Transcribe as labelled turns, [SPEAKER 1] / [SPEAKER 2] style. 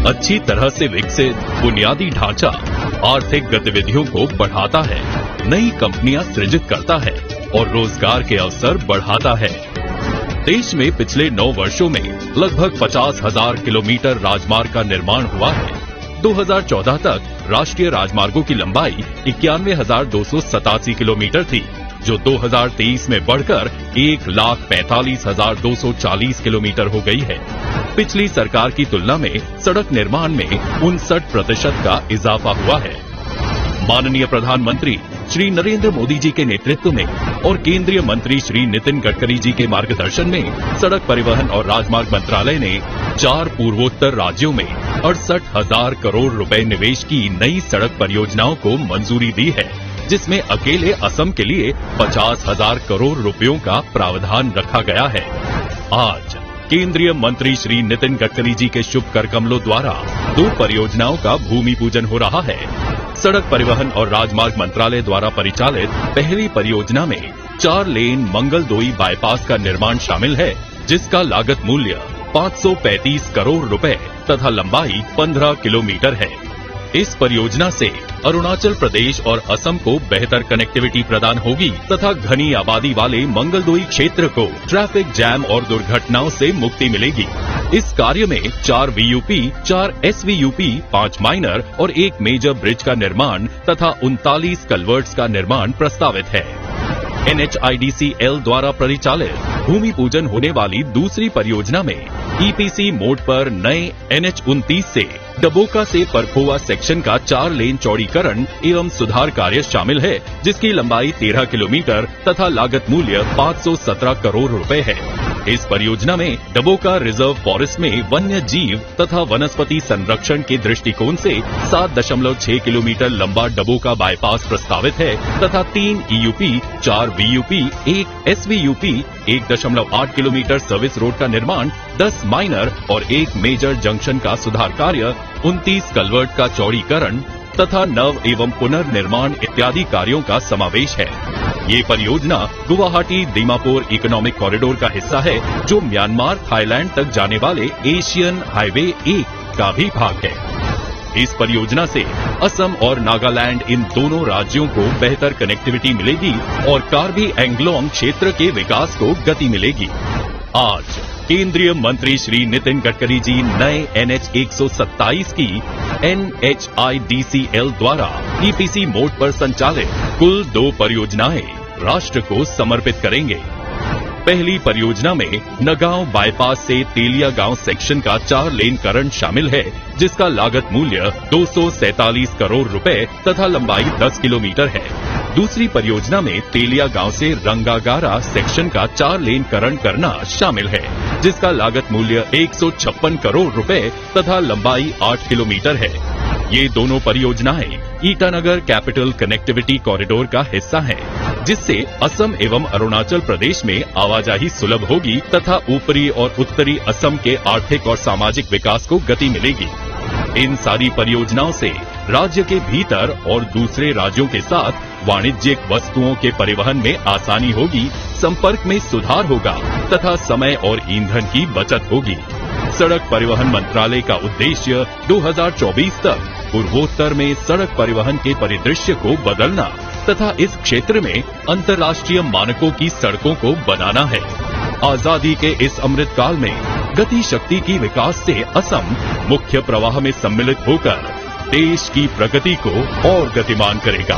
[SPEAKER 1] अच्छी तरह से विकसित बुनियादी ढांचा आर्थिक गतिविधियों को बढ़ाता है, नई कंपनियां सृजित करता है और रोजगार के अवसर बढ़ाता है। देश में पिछले 9 वर्षों में लगभग 50,000 किलोमीटर राजमार्ग का निर्माण हुआ है। 2014 तक राष्ट्रीय राजमार्गों की लंबाई 91,287 किलोमीटर थी, जो 2023 में बढ़कर 1,45,240 किलोमीटर हो गई है। पिछली सरकार की तुलना में सड़क निर्माण में 59% का इजाफा हुआ है। माननीय प्रधानमंत्री श्री नरेंद्र मोदी जी के नेतृत्व में और केंद्रीय मंत्री श्री नितिन गडकरी जी के मार्गदर्शन में सड़क परिवहन और राजमार्ग मंत्रालय ने 4 पूर्वोत्तर राज्यों में 68,000 करोड़ रुपए निवेश की नई सड़क परियोजनाओं को मंजूरी दी है, जिसमें अकेले असम के लिए 50,000 करोड़ रुपयों का प्रावधान रखा गया है। आज केंद्रीय मंत्री श्री नितिन गडकरी जी के शुभ कर कमलों द्वारा 2 परियोजनाओं का भूमि पूजन हो रहा है। सड़क परिवहन और राजमार्ग मंत्रालय द्वारा परिचालित पहली परियोजना में 4 लेन मंगलदोई बाईपास का निर्माण शामिल है, जिसका लागत मूल्य 535 करोड़ रुपए तथा लंबाई 15 किलोमीटर है। इस परियोजना से अरुणाचल प्रदेश और असम को बेहतर कनेक्टिविटी प्रदान होगी तथा घनी आबादी वाले मंगलदोई क्षेत्र को ट्रैफिक जैम और दुर्घटनाओं से मुक्ति मिलेगी। इस कार्य में 4 वीयूपी, 4 एसवीयूपी, 5 माइनर और 1 मेजर ब्रिज का निर्माण तथा 39 कलवर्ट्स का निर्माण प्रस्तावित है। NHIDCL द्वारा परिचालित भूमि पूजन होने वाली दूसरी परियोजना में EPC मोड पर नए NH-29 से डबोका से परखोवा सेक्शन का 4 लेन चौड़ीकरण एवं सुधार कार्य शामिल है, जिसकी लंबाई 13 किलोमीटर तथा लागत मूल्य 517 करोड़ रुपए है। इस परियोजना में डबोका रिजर्व फॉरेस्ट में वन्य जीव तथा वनस्पति संरक्षण के दृष्टिकोण से 7.6 किलोमीटर लंबा डबोका बाईपास प्रस्तावित है तथा 3 EUP, 4 VUP, 1 SVUP, 1.8 kilometre service road का निर्माण, 10 माइनर और 1 मेजर जंक्शन का सुधार कार्य, 29 कलवर्ट का चौड़ीकरण तथा नव एवं पुनर्निर्माण इत्यादि कार्यों का समावेश है। ये परियोजना गुवाहाटी दीमापुर इकोनॉमिक कॉरिडोर का हिस्सा है, जो म्यांमार थाईलैंड तक जाने वाले एशियन हाईवे 1 का भी भाग है। इस परियोजना से असम और नागालैंड इन दोनों राज्यों को बेहतर कनेक्टिविटी मिलेगी और कार्बी एंग्लोंग क्षेत्र के विकास को गति मिलेगी। आज केंद्रीय मंत्री श्री नितिन गडकरी जी नए NH-127 की NHIDCL द्वारा EPC मोड पर संचालित कुल 2 परियोजनाएं राष्ट्र को समर्पित करेंगे। पहली परियोजना में नगांव बाईपास से तेलिया गांव सेक्शन का 4 लेन करण शामिल है, जिसका लागत मूल्य 247 करोड़ रुपए तथा लंबाई 10 किलोमीटर है। दूसरी परियोजना में तेलिया गांव से रंगागारा सेक्शन का 4 लेन करण करना शामिल है, जिसका लागत मूल्य 156 करोड़ रुपए तथा लंबाई 8 किलोमीटर है। ये दोनों परियोजनाएं ईटानगर कैपिटल कनेक्टिविटी कॉरिडोर का हिस्सा हैं, जिससे असम एवं अरुणाचल प्रदेश में आवाजाही सुलभ होगी तथा ऊपरी और उत्तरी असम के आर्थिक और सामाजिक विकास को गति मिलेगी। इन सारी परियोजनाओं से राज्य के भीतर और दूसरे राज्यों के साथ वाणिज्यिक वस्तुओं के परिवहन में आसानी होगी, संपर्क में सुधार होगा तथा समय और ईंधन की बचत होगी। सड़क परिवहन मंत्रालय का उद्देश्य 2024 तक पूर्वोत्तर में सड़क परिवहन के परिदृश्य को बदलना तथा इस क्षेत्र में अंतर्राष्ट्रीय मानकों की सड़कों को बनाना है। आजादी के इस अमृत काल में गति शक्ति की विकास से असम मुख्य प्रवाह में सम्मिलित होकर देश की प्रगति को और गतिमान करेगा।